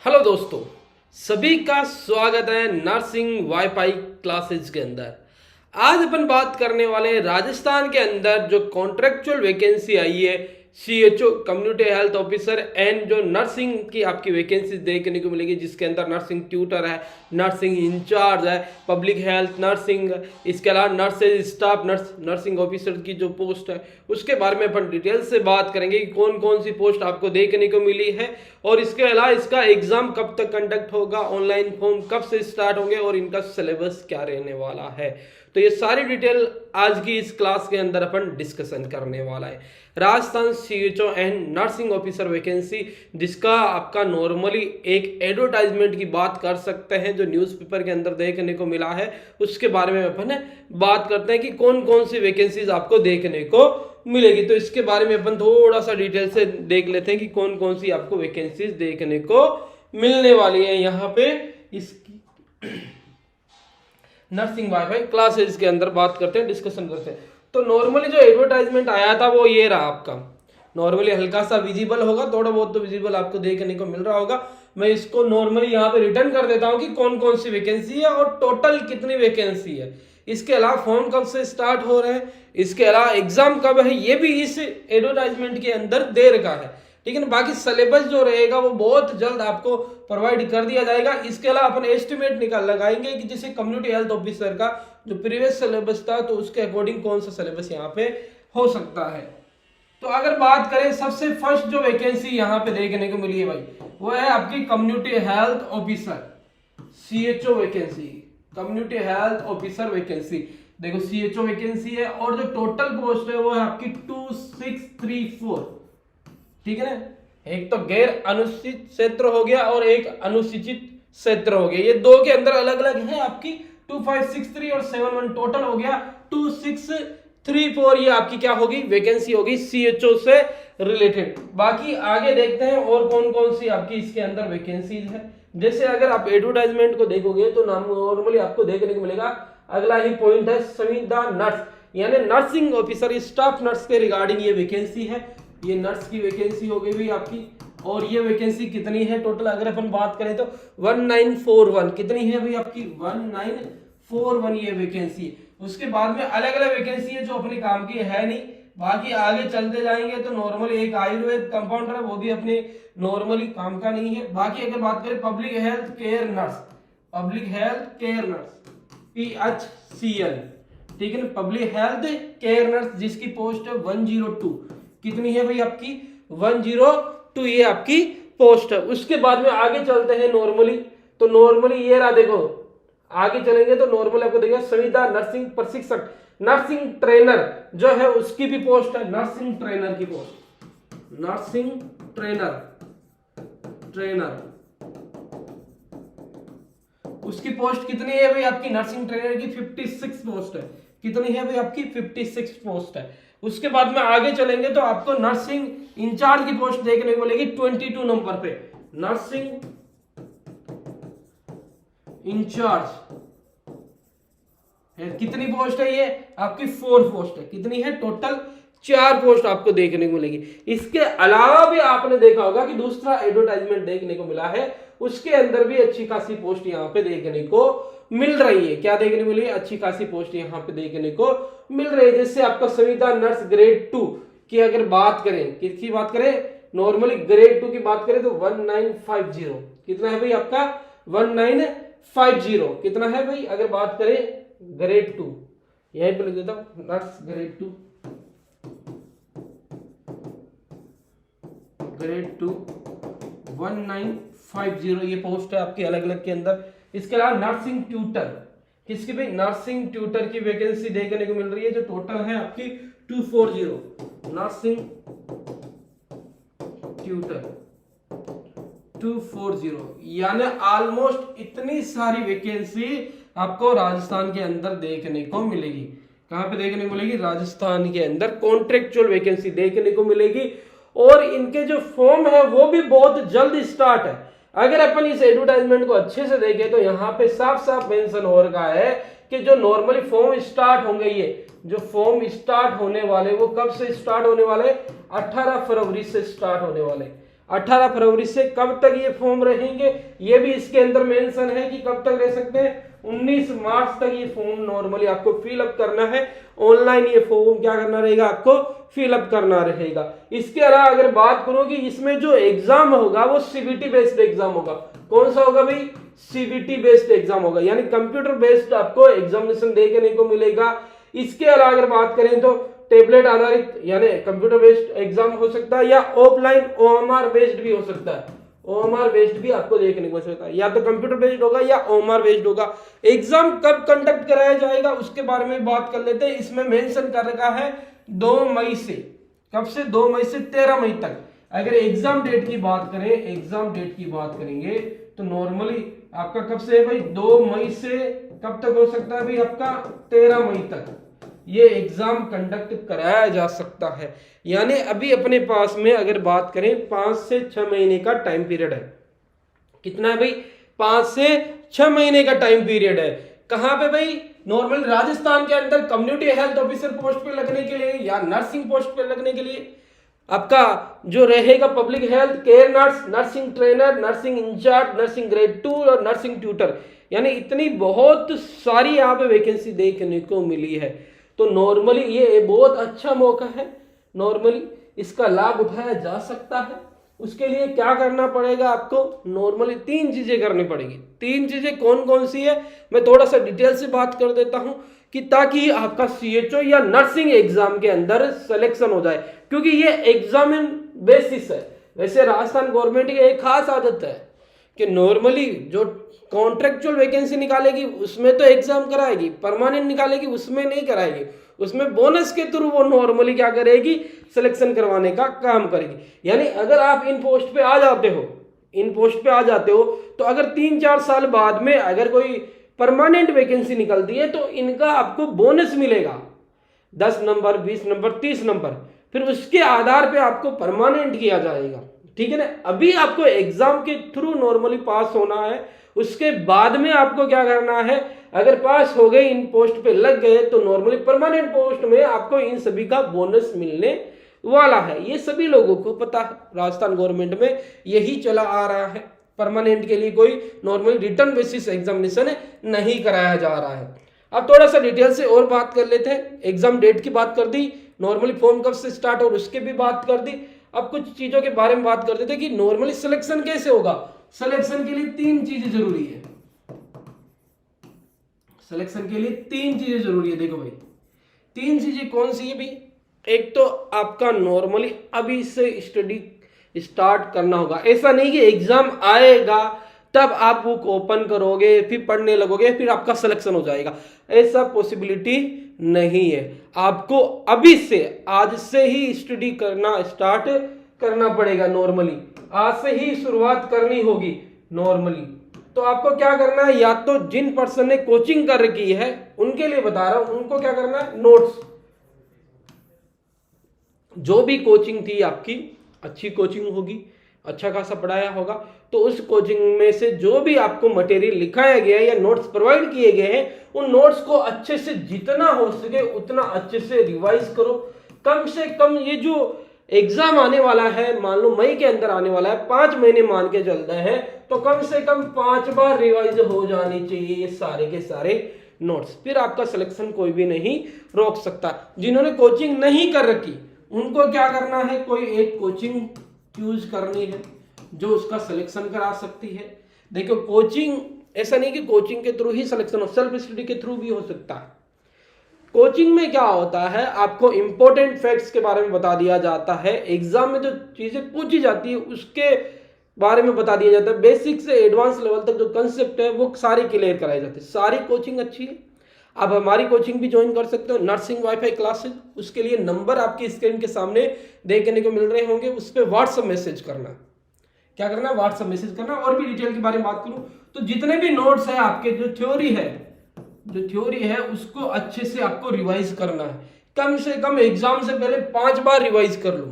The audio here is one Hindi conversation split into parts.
हेलो दोस्तों, सभी का स्वागत है नर्सिंग वाईफाई क्लासेज के अंदर। आज अपन बात करने वाले हैं राजस्थान के अंदर जो कॉन्ट्रेक्चुअल वैकेंसी आई है CHO community health officer and जो नर्सिंग की आपकी वैकेंसी देखने को मिलेगी, जिसके अंदर नर्सिंग ट्यूटर है, नर्सिंग इंचार्ज है, पब्लिक हेल्थ नर्सिंग, इसके अलावा नर्सेज स्टाफ नर्सिंग ऑफिसर की जो पोस्ट है उसके बारे में अपन डिटेल से बात करेंगे कि कौन कौन सी पोस्ट आपको देखने को मिली है और इसके अलावा इसका एग्जाम कब तक कंडक्ट होगा, ऑनलाइन फॉर्म कब से स्टार्ट होंगे और इनका सिलेबस क्या रहने वाला है। तो ये सारी डिटेल आज की इस क्लास के अंदर अपन डिस्कशन करने वाला है। Rajasthan CHO and nursing officer vacancy, जिसका आपका नॉर्मली एक एडवर्टाइजमेंट की बात कर सकते हैं जो न्यूज़पेपर के अंदर देखने को मिला है, उसके बारे में अपन बात करते हैं कि कौन कौन सी वैकेंसीज आपको देखने को मिलेगी। तो इसके बारे में अपन थोड़ा सा डिटेल से देख लेते हैं कि कौन कौन सी आपको वैकेंसीज देखने को मिलने वाली है यहाँ पे इसकी नर्सिंग वाईफाई क्लासेस के अंदर बात करते हैं, डिस्कशन करते हैं। तो नॉर्मली जो एडवर्टाइजमेंट आया था वो ये रहा आपका, नॉर्मली हल्का सा विजिबल होगा, थोड़ा बहुत तो विजिबल आपको देखने को मिल रहा होगा। मैं इसको नॉर्मली यहाँ पे रिटर्न कर देता हूँ कि कौन कौन सी वैकेंसी है और टोटल कितनी वैकेंसी है। इसके अलावा फॉर्म कब से स्टार्ट हो रहे हैं, इसके अलावा एग्जाम कब है, ये भी इस एडवर्टाइजमेंट के अंदर दे रखा है। ठीक है ना। बाकी सिलेबस जो रहेगा वो बहुत जल्द आपको प्रोवाइड कर दिया जाएगा। इसके अलावा अपन एस्टिमेट लगाएंगे कि जैसे कम्युनिटी हेल्थ ऑफिसर का जो प्रीवियस सिलेबस था तो उसके अकॉर्डिंग कौन सा सिलेबस यहाँ पे हो सकता है। तो अगर बात करें सबसे फर्स्ट जो वैकेंसी यहाँ पे देखने को मिली है भाई, वो है आपकी community health officer CHO vacancy, community health officer vacancy. देखो सीएचओ वैकेंसी है और जो टोटल पोस्ट है वो है आपकी 2634। ठीक है ना। एक तो गैर अनुसूचित क्षेत्र हो गया और एक अनुसूचित क्षेत्र हो गया, ये दो के अंदर अलग अलग है आपकी 2563 और 71, टोटल हो गया 2634। ये आपकी क्या होगी, वैकेंसी होगी सीएचओ से रिलेटेड। बाकी आगे देखते हैं और कौन कौन सी आपकी इसके अंदर वैकेंसीज है। जैसे अगर आप एडवर्टाइजमेंट को देखोगे तो नॉर्मली आपको देखने को मिलेगा, अगला ही पॉइंट है संविदा नर्स, यानी नर्सिंग ऑफिसर स्टाफ नर्स के रिगार्डिंग ये वैकेंसी है। ये नर्स की वैकेंसी हो गई भी आपकी, और ये वैकेंसी कितनी है टोटल अगर अपन बात करें तो 1941 कितनी है भाई आपकी 1941 ये वैकेंसी है। उसके बाद में अलग अलग वैकेंसी है जो अपने काम की है नहीं। बाकी आगे चलते जाएंगे तो नॉर्मली एक आयुर्वेद कंपाउंडर है, वो भी अपने नॉर्मली काम का नहीं है। बाकी अगर बात करें public health care nurse, public health care nurse PHCN, ठीक है ना, पब्लिक हेल्थ केयर नर्स, जिसकी पोस्ट है 102, कितनी है भाई आपकी 102, ये आपकी पोस्ट है। उसके बाद में आगे चलते हैं नॉर्मली, तो नॉर्मली ये रहा, देखो आगे चलेंगे तो नॉर्मली आपको देखिए संविदा नर्सिंग प्रशिक्षक, नर्सिंग ट्रेनर जो है उसकी भी पोस्ट है, नर्सिंग ट्रेनर की पोस्ट, नर्सिंग ट्रेनर उसकी पोस्ट कितनी है भाई आपकी, नर्सिंग ट्रेनर की 56 पोस्ट है। कितनी है भाई आपकी 56 पोस्ट है। उसके बाद में आगे चलेंगे तो आपको नर्सिंग इंचार्ज की पोस्ट देखने को मिलेगी 22 नंबर पे, नर्सिंग इंचार्ज कितनी पोस्ट है, ये आपकी 4 पोस्ट है। कितनी है टोटल 4 पोस्ट आपको देखने को मिलेगी। इसके अलावा भी आपने देखा होगा कि दूसरा एडवर्टाइजमेंट देखने को मिला है, उसके अंदर भी अच्छी खासी पोस्ट यहाँ पे देखने को मिल रही है। क्या देखने को मिली है, अच्छी खासी पोस्ट यहाँ पे देखने को मिल रही है। जैसे आपका संविदा नर्स ग्रेड 2 की अगर बात करें, किसकी बात करें, नॉर्मली ग्रेड 2 की बात करें तो 1950, कितना है भाई आपका 1950, कितना है भाई अगर बात करें ग्रेड 2, यहीं पे लिख देता हूं नर्स ग्रेड 2 1950, ये पोस्ट है आपकी अलग अलग के अंदर। इसके अलावा नर्सिंग ट्यूटर, किसकी भाई नर्सिंग ट्यूटर की वैकेंसी देखने को मिल रही है जो टोटल है आपकी 240, नर्सिंग ट्यूटर 240, यानी ऑलमोस्ट इतनी सारी वैकेंसी आपको राजस्थान के अंदर देखने को मिलेगी। कहां पे देखने को मिलेगी, राजस्थान के अंदर कॉन्ट्रेक्चुअल वैकेंसी देखने को मिलेगी और इनके जो फॉर्म है वो भी बहुत जल्द स्टार्ट है। अगर अपन इस एडवर्टाइजमेंट को अच्छे से देखें तो यहाँ पे साफ साफ मेंशन हो रखा है कि जो नॉर्मली फॉर्म स्टार्ट होंगे, ये जो फॉर्म स्टार्ट होने वाले वो कब से स्टार्ट होने वाले, 18 फरवरी से स्टार्ट होने वाले। 18 फरवरी से कब तक ये फॉर्म रहेंगे ये भी इसके अंदर मेंशन है कि कब तक रह सकते हैं, 19 मार्च तक ये फॉर्म नॉर्मली आपको फिलअप करना है। ऑनलाइन ये फॉर्म क्या करना रहेगा, आपको फिलअप करना रहेगा। इसके अलावा अगर बात करूं कि इसमें जो एग्जाम होगा वो सीबीटी बेस्ड एग्जाम होगा। कौन सा होगा भाई, सीबीटी बेस्ड एग्जाम होगा, यानी कंप्यूटर बेस्ड आपको एग्जामिनेशन देखने को मिलेगा। इसके अलावा अगर बात करें तो टेबलेट आधारित यानी कंप्यूटर बेस्ड एग्जाम हो सकता है, या ऑफलाइन ओएमआर बेस्ड भी हो सकता है। ओएमआर बेस्ड भी आपको देखने को मिलता है, या तो कंप्यूटर बेस्ड होगा या ओएमआर बेस्ड होगा। एग्जाम कब कंडक्ट कराया जाएगा उसके बारे में बात कर लेते हैं। इसमें मेंशन कर रखा है 2 मई से, कब से, 2 मई से 13 मई तक। अगर एग्जाम डेट की बात करें, एग्जाम डेट की बात करेंगे तो नॉर्मली आपका कब से है भाई, 2 मई से कब तक हो सकता है भाई, आपका 13 मई तक ये एग्जाम कंडक्ट कराया जा सकता है। यानी अभी अपने पास में अगर बात करें 5 से 6 महीने का टाइम पीरियड है। कितना है भाई, 5 से 6 महीने का टाइम पीरियड है। कहां पे भाई, नॉर्मल राजस्थान के अंदर कम्युनिटी हेल्थ ऑफिसर पोस्ट पे लगने के लिए या नर्सिंग पोस्ट पे लगने के लिए आपका जो रहेगा public health care nurse, nursing trainer, nursing in charge, nursing grade 2 और नर्सिंग ट्यूटर, यानी इतनी बहुत सारी यहाँ पे वैकेंसी देखने को मिली है। तो नॉर्मली ये बहुत अच्छा मौका है, नॉर्मली इसका लाभ उठाया जा सकता है। उसके लिए क्या करना पड़ेगा आपको, नॉर्मली 3 चीजें करनी पड़ेगी। 3 चीजें कौन कौन सी है मैं थोड़ा सा डिटेल से बात कर देता हूं कि ताकि आपका सीएचओ या नर्सिंग एग्जाम के अंदर सिलेक्शन हो जाए, क्योंकि ये एग्जामिन बेसिस है। वैसे राजस्थान गवर्नमेंट की एक खास आदत है कि नॉर्मली जो कॉन्ट्रेक्चुअल वैकेंसी निकालेगी उसमें तो एग्जाम कराएगी, परमानेंट निकालेगी उसमें नहीं कराएगी, उसमें बोनस के थ्रू वो नॉर्मली क्या करेगी, सिलेक्शन करवाने का काम करेगी। यानी अगर आप इन पोस्ट पे आ जाते हो, इन पोस्ट पे आ जाते हो तो अगर 3-4 साल बाद में अगर कोई परमानेंट वैकेंसी निकलती है तो इनका आपको बोनस मिलेगा 10 नंबर, 20 नंबर, 30 नंबर, फिर उसके आधार पे आपको परमानेंट किया जाएगा। ठीक है ना, अभी आपको एग्जाम के थ्रू नॉर्मली पास होना है, उसके बाद में आपको क्या करना है, अगर पास हो गए, इन पोस्ट पे लग गए तो नॉर्मली परमानेंट पोस्ट में आपको इन सभी का बोनस मिलने वाला है। ये सभी लोगों को पता है, राजस्थान गवर्नमेंट में यही चला आ रहा है। परमानेंट के लिए कोई नॉर्मली रिटर्न बेसिस एग्जामिनेशन नहीं कराया जा रहा है। अब थोड़ा सा डिटेल से और बात कर लेते हैं। एग्जाम डेट की बात कर दी, नॉर्मली फॉर्म कब से स्टार्ट और उसके भी बात कर दी। अब कुछ चीजों के बारे में बात कर देते हैं कि नॉर्मली सिलेक्शन कैसे होगा। सिलेक्शन के लिए 3 चीजें जरूरी है। सिलेक्शन के लिए 3 चीजें जरूरी है। देखो भाई 3 चीजें कौन सी है भाई, एक तो आपका नॉर्मली अभी से स्टडी स्टार्ट करना होगा। ऐसा नहीं कि एग्जाम आएगा तब आप बुक ओपन करोगे फिर पढ़ने लगोगे फिर आपका सिलेक्शन हो जाएगा, ऐसा पॉसिबिलिटी नहीं है। आपको अभी से, आज से ही स्टडी करना स्टार्ट करना पड़ेगा। नॉर्मली आज से ही शुरुआत करनी होगी नॉर्मली। तो आपको क्या करना है, या तो जिन पर्सन ने कोचिंग कर रखी है उनके लिए बता रहा हूं, उनको क्या करना है, नोट्स, जो भी कोचिंग थी आपकी अच्छी कोचिंग होगी, अच्छा खासा पढ़ाया होगा, तो उस कोचिंग में से जो भी आपको मटेरियल लिखाया गया है या नोट्स प्रोवाइड किए गए हैं उन नोट्स को अच्छे से जितना हो सके उतना अच्छे से रिवाइज करो। कम से कम ये जो एग्जाम आने वाला है, मान लो मई के अंदर आने वाला है, 5 महीने मान के चलते हैं, तो कम से कम 5 बार रिवाइज हो जानी चाहिए ये सारे के सारे नोट्स, फिर आपका सिलेक्शन कोई भी नहीं रोक सकता। जिन्होंने कोचिंग नहीं कर रखी उनको क्या करना है, कोई एक कोचिंग चूज करनी है जो उसका सिलेक्शन करा सकती है। देखो कोचिंग ऐसा नहीं कि कोचिंग के थ्रू ही सिलेक्शन हो, सेल्फ स्टडी के थ्रू भी हो सकता है। कोचिंग में क्या होता है, आपको इंपॉर्टेंट फैक्ट्स के बारे में बता दिया जाता है, एग्जाम में जो चीजें पूछी जाती है उसके बारे में बता दिया जाता है, बेसिक से एडवांस लेवल तक जो कंसेप्ट है वो सारे क्लियर कराए जाते हैं। सारी कोचिंग अच्छी है, आप हमारी कोचिंग भी ज्वाइन कर सकते हो, नर्सिंग वाईफाई क्लासेज। उसके लिए नंबर आपकी स्क्रीन के सामने देखने को मिल रहे होंगे, उस पर व्हाट्सएप मैसेज करना। क्या करना, व्हाट्सएप मैसेज करना। और भी डिटेल के बारे में बात करूं तो जितने भी नोट्स है आपके, जो थ्योरी है उसको अच्छे से आपको रिवाइज करना है। कम से कम एग्जाम से पहले 5 बार रिवाइज कर लो।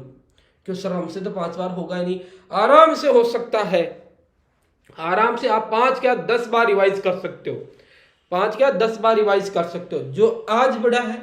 क्यों सर हमसे तो 5 बार होगा ही नहीं, आराम से हो सकता है, आराम से आप 5 क्या 10 बार रिवाइज कर सकते हो, 5 क्या 10 बार रिवाइज कर सकते हो। जो आज बड़ा है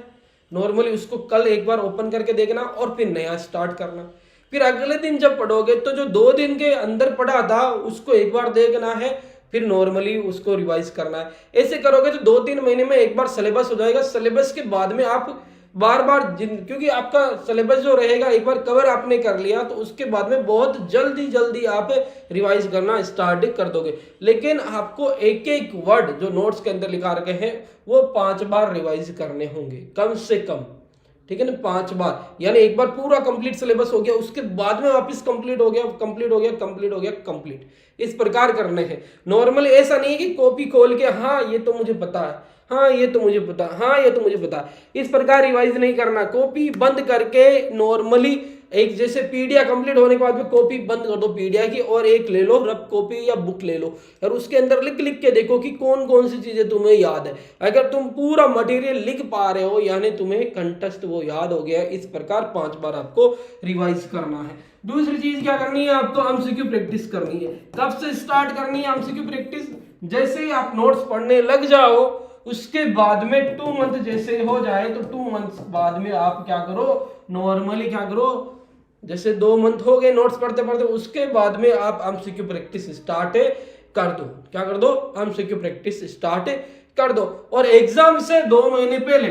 नॉर्मली उसको कल एक बार ओपन करके देखना और फिर नया स्टार्ट करना। फिर अगले दिन जब पढ़ोगे तो जो 2 दिन के अंदर पढ़ा था उसको एक बार देखना है, फिर नॉर्मली उसको रिवाइज करना है। ऐसे करोगे तो 2-3 महीने में एक बार सिलेबस हो जाएगा। सिलेबस के बाद में आप बार बार क्योंकि आपका सिलेबस जो रहेगा एक बार कवर आपने कर लिया तो उसके बाद में बहुत जल्दी जल्दी आप रिवाइज करना स्टार्ट कर दोगे। लेकिन आपको एक एक वर्ड जो नोट्स के अंदर लिखा रखे हैं वो 5 बार रिवाइज करने होंगे कम से कम, ठीक है ना, 5 बार। यानी एक बार पूरा कंप्लीट सिलेबस हो गया, उसके बाद में वापस कंप्लीट हो गया, कंप्लीट हो गया, कंप्लीट हो गया, कंप्लीट, इस प्रकार करने हैं। नॉर्मली ऐसा नहीं है कि कॉपी खोल के हाँ ये तो मुझे पता है, हाँ ये तो मुझे पता, हाँ ये तो मुझे पता, इस प्रकार रिवाइज नहीं करना। कॉपी बंद करके नॉर्मली एक जैसे पीडीएफ कंप्लीट होने के बाद में कॉपी बंद कर दो पीडीएफ की और एक ले लो रफ कॉपी या बुक ले लो और उसके अंदर लिख लिख के देखो कि कौन कौन सी चीजें तुम्हें याद है। अगर तुम पूरा मटेरियल लिख पा रहे हो यानी तुम्हें कंटेस्ट वो याद हो गया। इस प्रकार 5 बार आपको रिवाइज करना है। दूसरी चीज क्या करनी है, आपको एमसीक्यू प्रैक्टिस करनी है। कब से स्टार्ट करनी है एमसीक्यू प्रैक्टिस? जैसे ही आप नोट्स पढ़ने लग जाओ उसके बाद में 2 मंथ जैसे हो जाए तो 2 मंथ बाद में आप क्या करो, नॉर्मली क्या करो, जैसे 2 मंथ हो गए नोट्स पढ़ते पढ़ते उसके बाद में आप एमसीक्यू प्रैक्टिस स्टार्ट कर दो। क्या कर दो? एमसीक्यू प्रैक्टिस स्टार्ट कर दो। और एग्जाम से 2 महीने पहले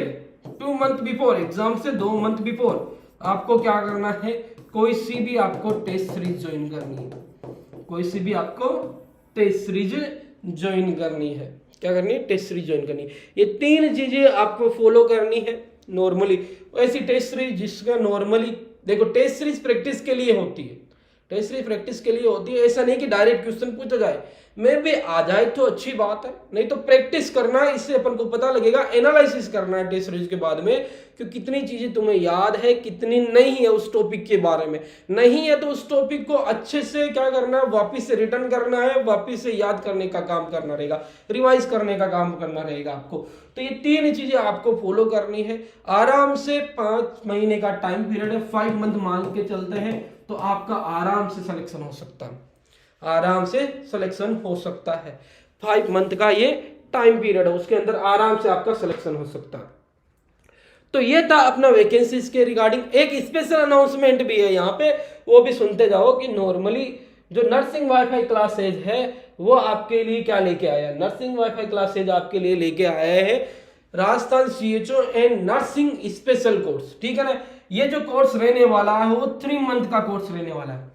2 मंथ बिफोर, एग्जाम से 2 मंथ बिफोर आपको क्या करना है, कोई सी भी आपको टेस्ट सीरीज ज्वाइन करनी है। कोई सी भी आपको टेस्ट सीरीज ज्वाइन करनी है। क्या करनी है? टेस्ट सीरीज ज्वाइन करनी है। ये 3 चीजें आपको फॉलो करनी है नॉर्मली। ऐसी टेस्ट सीरीज जिसका नॉर्मली देखो टेस्ट सीरीज प्रैक्टिस के लिए होती है, टेस्ट सीरीज प्रैक्टिस के लिए होती है। ऐसा नहीं कि डायरेक्ट क्वेश्चन पूछा जाए, में भी आ जाए तो अच्छी बात है, नहीं तो प्रैक्टिस करना है, इससे अपन को पता लगेगा। एनालिसिस करना है टेस्ट सीरीज के बाद में कि कितनी चीजें तुम्हें याद है, कितनी नहीं है उस टॉपिक के बारे में। नहीं है तो उस टॉपिक को अच्छे से क्या करना है, वापिस से रिटर्न करना है, वापिस से याद करने का काम करना रहेगा, रिवाइज करने का काम करना रहेगा आपको। तो ये 3 चीजें आपको फॉलो करनी है। आराम से 5 महीने का टाइम पीरियड है, 5 मंथ मान के चलते हैं तो आपका आराम से सिलेक्शन हो सकता है, आराम से सिलेक्शन हो सकता है। 5 मंथ का ये टाइम पीरियड है, उसके अंदर आराम से आपका सिलेक्शन हो सकता है। तो ये था अपना वैकेंसीज के रिगार्डिंग। एक स्पेशल अनाउंसमेंट भी है यहाँ पे, वो भी सुनते जाओ कि नॉर्मली जो नर्सिंग वाईफाई क्लासेज है वो आपके लिए क्या लेके आया। नर्सिंग वाईफाई क्लासेज आपके लिए लेके आया है Rajasthan CHO and nursing special course, ठीक है ना। ये जो कोर्स रहने वाला है वो 3 मंथ का कोर्स रहने वाला है।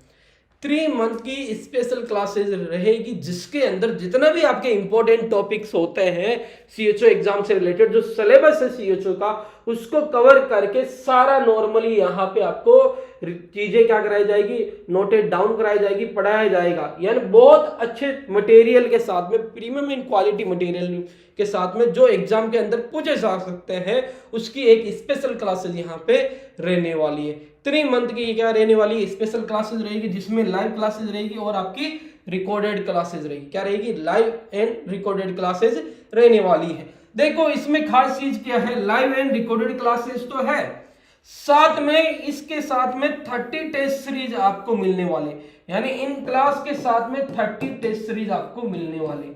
3 मंथ की स्पेशल क्लासेज रहेगी जिसके अंदर जितना भी आपके इंपॉर्टेंट टॉपिक्स होते हैं सीएचओ एग्जाम से रिलेटेड, जो सिलेबस है सीएचओ का उसको कवर करके सारा नॉर्मली यहाँ पे आपको चीजें क्या कराई जाएगी, नोटेड डाउन कराई जाएगी, पढ़ाया जाएगा। यानी बहुत अच्छे मटेरियल के साथ में, प्रीमियम इन क्वालिटी मटेरियल के साथ में जो एग्जाम के अंदर पूछे जा सकते हैं, उसकी एक स्पेशल क्लासेज यहाँ पे रहने वाली है। 3 मंथ की क्या रहने वाली है, स्पेशल क्लासेज रहेगी जिसमें लाइव क्लासेज रहेगी और आपकी रिकॉर्डेड क्लासेज रहेगी। क्या रहेगी? लाइव एंड रिकॉर्डेड क्लासेज रहने वाली है। देखो इसमें खास चीज क्या है, लाइव एंड रिकॉर्डेड क्लासेस तो है, साथ में इसके साथ में 30 टेस्ट सीरीज आपको मिलने वाले, यानी इन क्लास के साथ में 30 टेस्ट सीरीज आपको मिलने वाले।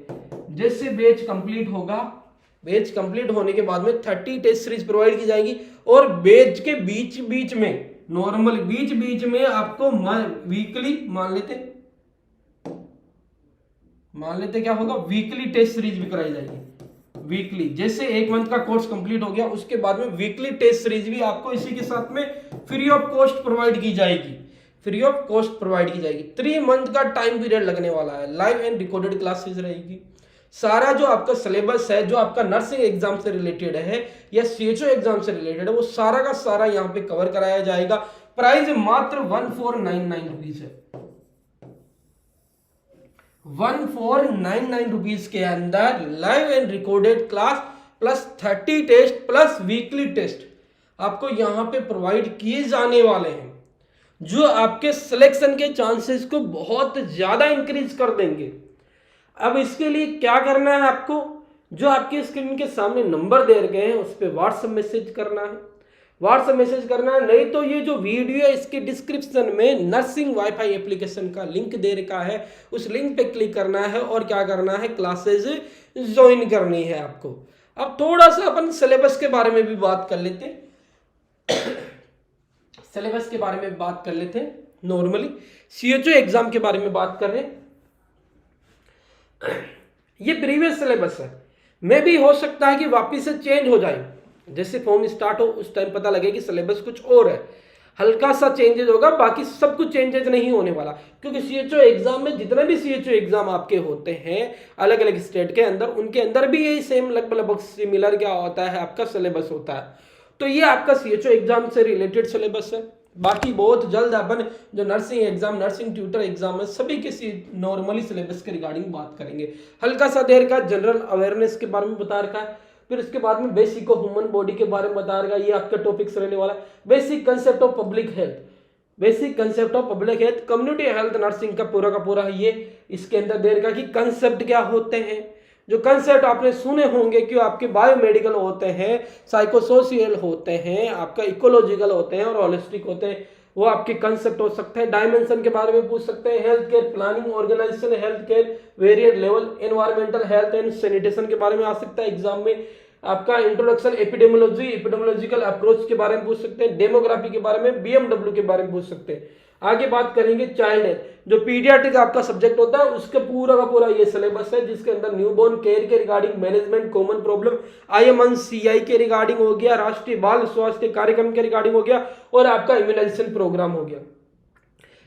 जैसे बैच कंप्लीट होगा, बैच कंप्लीट होने के बाद में 30 टेस्ट सीरीज प्रोवाइड की जाएगी और बैच के बीच बीच में नॉर्मल बीच बीच में आपको वीकली मान लेते क्या होगा, वीकली टेस्ट सीरीज भी कराई जाएगी। वीकली जैसे 1 मंथ का कोर्स कंप्लीट हो गया उसके बाद में वीकली टेस्ट सीरीज भी आपको इसी के साथ में फ्री ऑफ कॉस्ट प्रोवाइड की जाएगी, फ्री ऑफ कॉस्ट प्रोवाइड की जाएगी। 3 मंथ का टाइम पीरियड लगने वाला है। लाइव एंड रिकॉर्डेड क्लासेस रहेगी। सारा जो आपका सिलेबस है, जो आपका नर्सिंग एग्जाम से रिलेटेड है या सीएचओ एग्जाम से रिलेटेड है, वो सारा का सारा यहाँ पे कवर कराया जाएगा। प्राइस मात्र 1499 रुपीज है। 1499 रुपीज के अंदर live and recorded class plus 30 test plus weekly test आपको यहाँ पे प्रोवाइड किए जाने वाले हैं, जो आपके सिलेक्शन के चांसेस को बहुत ज्यादा इंक्रीज कर देंगे। अब इसके लिए क्या करना है, आपको जो आपके स्क्रीन के सामने नंबर दे रखे हैं उस पर व्हाट्सएप मैसेज करना है, व्हाट्सएप मैसेज करना है। नहीं तो ये जो वीडियो है इसके डिस्क्रिप्शन में नर्सिंग वाईफाई एप्लीकेशन का लिंक दे रखा है, उस लिंक पे क्लिक करना है और क्या करना है, क्लासेज ज्वाइन करनी है आपको। अब थोड़ा सा अपन सिलेबस के बारे में भी बात कर लेते हैं, सिलेबस के बारे में बात कर लेते हैं। नॉर्मली CHO एग्जाम के बारे में बात कर रहे हैं, ये प्रीवियस सिलेबस है, मे भी हो सकता है कि वापिस से चेंज हो जाए, जैसे फॉर्म स्टार्ट हो उस टाइम पता लगे कि सिलेबस कुछ और है, हल्का सा चेंजेज होगा, बाकी सब कुछ चेंजेज नहीं होने वाला, क्योंकि CHO एग्जाम में जितने भी CHO एग्जाम आपके होते हैं अलग अलग स्टेट के अंदर, उनके अंदर भी यही सेम लगभग सिमिलर क्या होता है, आपका सिलेबस होता है। तो ये आपका CHO एग्जाम से रिलेटेड सिलेबस है। बाकी बहुत जल्द अपन जो nursing exam, nursing tutor exam है, सभी के नॉर्मली सिलेबस के रिगार्डिंग बात करेंगे। हल्का सा देर का जनरल अवेयरनेस के बारे में बता रखा है, फिर उसके बाद में बेसिक ऑफ ह्यूमन बॉडी के बारे में बता रखा है, ये आपका टॉपिक्स रहने वाला है। Basic concept of public health, basic concept of public health, community health nursing का पूरा है ये। इसके अंदर दे रखा कि कंसेप्ट क्या होते हैं, जो कंसेप्ट आपने सुने होंगे कि आपके बायोमेडिकल होते हैं, साइकोसोशियल होते हैं, आपका इकोलॉजिकल होते हैं और होलिस्टिक होते हैं, वो आपके कंसेप्ट हो सकते हैं। डायमेंशन के बारे में पूछ सकते हैं, health care planning, organisation, health care variate level, environmental health and sanitation के बारे में आ सकता है एग्जाम में। आपका इंट्रोडक्शन एपिडेमोलॉजी, एपिडेमोलॉजिकल अप्रोच के बारे में पूछ सकते हैं, डेमोग्राफी के बारे में, BMW के बारे में पूछ सकते हैं। आगे बात करेंगे चाइल्ड हेल्थ, जो पीडियाट्रिक आपका सब्जेक्ट होता है उसके पूरा का पूरा ये सिलेबस है, जिसके अंदर न्यूबॉर्न केयर के regarding, management common problem, IMNCI के रिगार्डिंग हो गया, राष्ट्रीय बाल स्वास्थ्य कार्यक्रम के रिगार्डिंग हो गया, और आपका इम्यूनाइजेशन प्रोग्राम हो गया।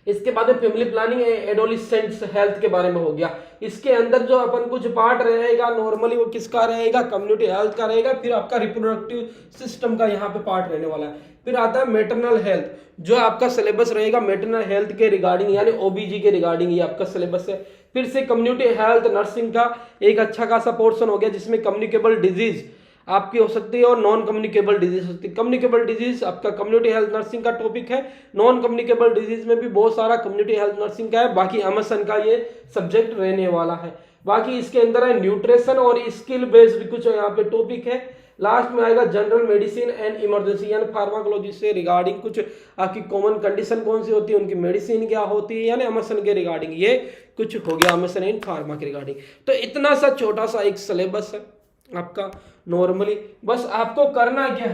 इसके बाद में फैमिली प्लानिंग, एडोलिसेंट्स हेल्थ के बारे में हो गया। इसके अंदर जो अपन कुछ पार्ट रहेगा नॉर्मली वो किसका रहेगा, कम्युनिटी हेल्थ का रहेगा, फिर आपका रिप्रोडक्टिव सिस्टम का यहाँ पे पार्ट रहने वाला है। फिर आता है मेटरनल हेल्थ, जो आपका सिलेबस रहेगा मेटरनल हेल्थ के रिगार्डिंग, यानी OBG के रिगार्डिंग ये आपका सिलेबस है। फिर से कम्युनिटी हेल्थ नर्सिंग का एक अच्छा खासा पोर्शन हो गया, जिसमें कम्युनिकेबल डिजीज आपकी हो सकती है और नॉन कम्युनिकेबल डिजीज हो सकती है। कम्युनिकेबल डिजीज आपका कम्युनिटी हेल्थ नर्सिंग का टॉपिक है, नॉन कम्युनिकेबल डिजीज में भी बहुत सारा कम्युनिटी हेल्थ नर्सिंग का है, बाकी MSN का ये सब्जेक्ट रहने वाला है। बाकी इसके अंदर है न्यूट्रिशन और स्किल बेस्ड कुछ यहाँ पे टॉपिक है। लास्ट में आएगा जनरल मेडिसिन एंड इमरजेंसी यानी फार्माकोलॉजी से रिगार्डिंग कुछ आपकी कॉमन कंडीशन कौन सी होती है, उनकी मेडिसिन क्या होती है, यानी MSN के रिगार्डिंग ये कुछ हो गया, MSN एंड फार्मा के रिगार्डिंग। तो इतना सा छोटा सा एक सिलेबस है आपका नॉर्मली। बस आपको करना क्या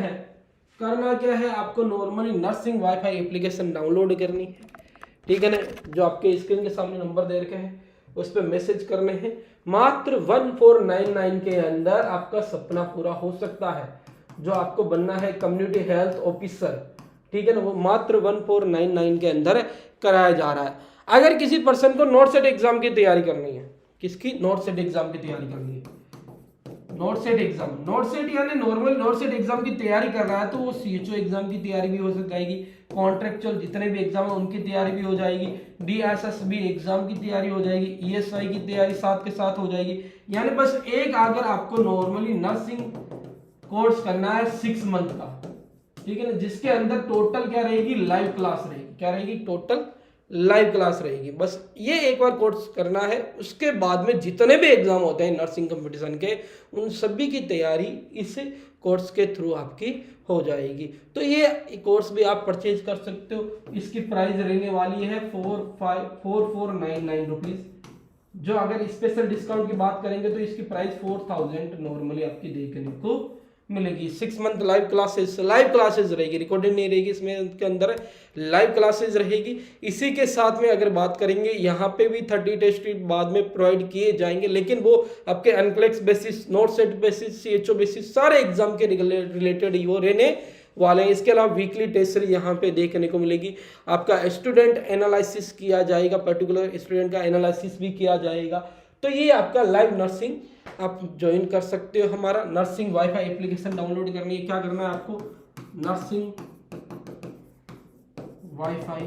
है, आपको normally nursing wifi application download करनी है, ठीक है ना, जो आपके स्क्रीन के सामने नंबर दे रखे हैं उस पर मैसेज करने हैं। मात्र 1499 के अंदर आपका सपना पूरा हो सकता है, जो आपको बनना है कम्युनिटी हेल्थ ऑफिसर, ठीक है ना, वो मात्र 1499 के अंदर कराया जा रहा है। अगर किसी पर्सन को नॉट सेट एग्जाम की तैयारी करनी है, किसकी, नॉट सेट एग्जाम की तैयारी करनी है, not set exam, not set यानी नॉर्मल नॉट सेट एग्जाम की तैयारी कर रहा है, तो वो CHO एग्जाम की तैयारी भी हो जाएगी, कॉन्ट्रेक्चुअल जितने भी एग्जाम है उनकी तैयारी भी हो जाएगी, DSSB एग्जाम की तैयारी हो जाएगी, ESI की तैयारी साथ के साथ हो जाएगी। यानी बस एक अगर आपको नॉर्मली नर्सिंग कोर्स करना है 6 मंथ का, ठीक है ना, जिसके अंदर टोटल क्या रहेगी, लाइव क्लास रहेगी, क्या रहेगी, टोटल लाइव क्लास रहेगी। बस ये एक बार कोर्स करना है, उसके बाद में जितने भी एग्जाम होते हैं नर्सिंग कंपटीशन के, उन सभी की तैयारी इस कोर्स के थ्रू आपकी हो जाएगी। तो ये कोर्स भी आप परचेज कर सकते हो। इसकी प्राइस रहने वाली है 4499 रुपीज, जो अगर स्पेशल डिस्काउंट की बात करेंगे तो इसकी प्राइस 4000 नॉर्मली आपकी देखने को मिलेगी। 6 मंथ लाइव क्लासेस रहेगी, रिकॉर्डेड नहीं रहेगी, इसमें के अंदर लाइव क्लासेस रहेगी। इसी के साथ में अगर बात करेंगे, यहाँ पे भी 30 टेस्ट बाद में प्रोवाइड किए जाएंगे, लेकिन वो आपके NCLEX basis, NORCET basis, CHO basis, सारे एग्जाम के रिलेटेड ही वो रहने वाले हैं। इसके अलावा वीकली टेस्ट यहाँ पे देखने को मिलेगी। आपका स्टूडेंट एनालिसिस किया जाएगा, पर्टिकुलर स्टूडेंट का एनालिसिस भी किया जाएगा। तो ये आपका लाइव नर्सिंग आप ज्वाइन कर सकते हो। हमारा नर्सिंग वाईफाई एप्लीकेशन डाउनलोड करनी है, क्या करना है आपको, नर्सिंग वाईफाई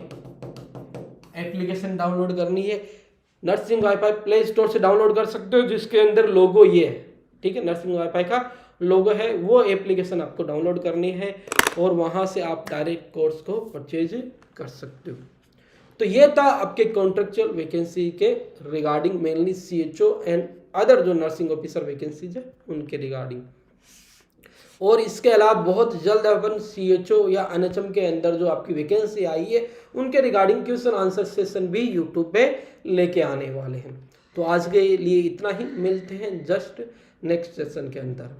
एप्लीकेशन डाउनलोड करनी है। नर्सिंग वाईफाई प्ले स्टोर से डाउनलोड कर सकते हो, जिसके अंदर लोगो ये है, ठीक है, नर्सिंग वाईफाई का लोगो है, वो एप्लीकेशन आपको डाउनलोड करनी है और वहां से आप डायरेक्ट कोर्स को परचेज कर सकते हो। तो ये था आपके कॉन्ट्रेक्चुअल वैकेंसी के regarding, mainly CHO and other जो नर्सिंग ऑफिसर वैकेंसीज है उनके रिगार्डिंग। और इसके अलावा बहुत जल्द अपन CHO या NHM के अंदर जो आपकी वैकेंसी आई है उनके रिगार्डिंग क्वेश्चन आंसर सेशन भी यूट्यूब पे लेके आने वाले हैं। तो आज के लिए इतना ही, मिलते हैं जस्ट नेक्स्ट सेशन के अंदर।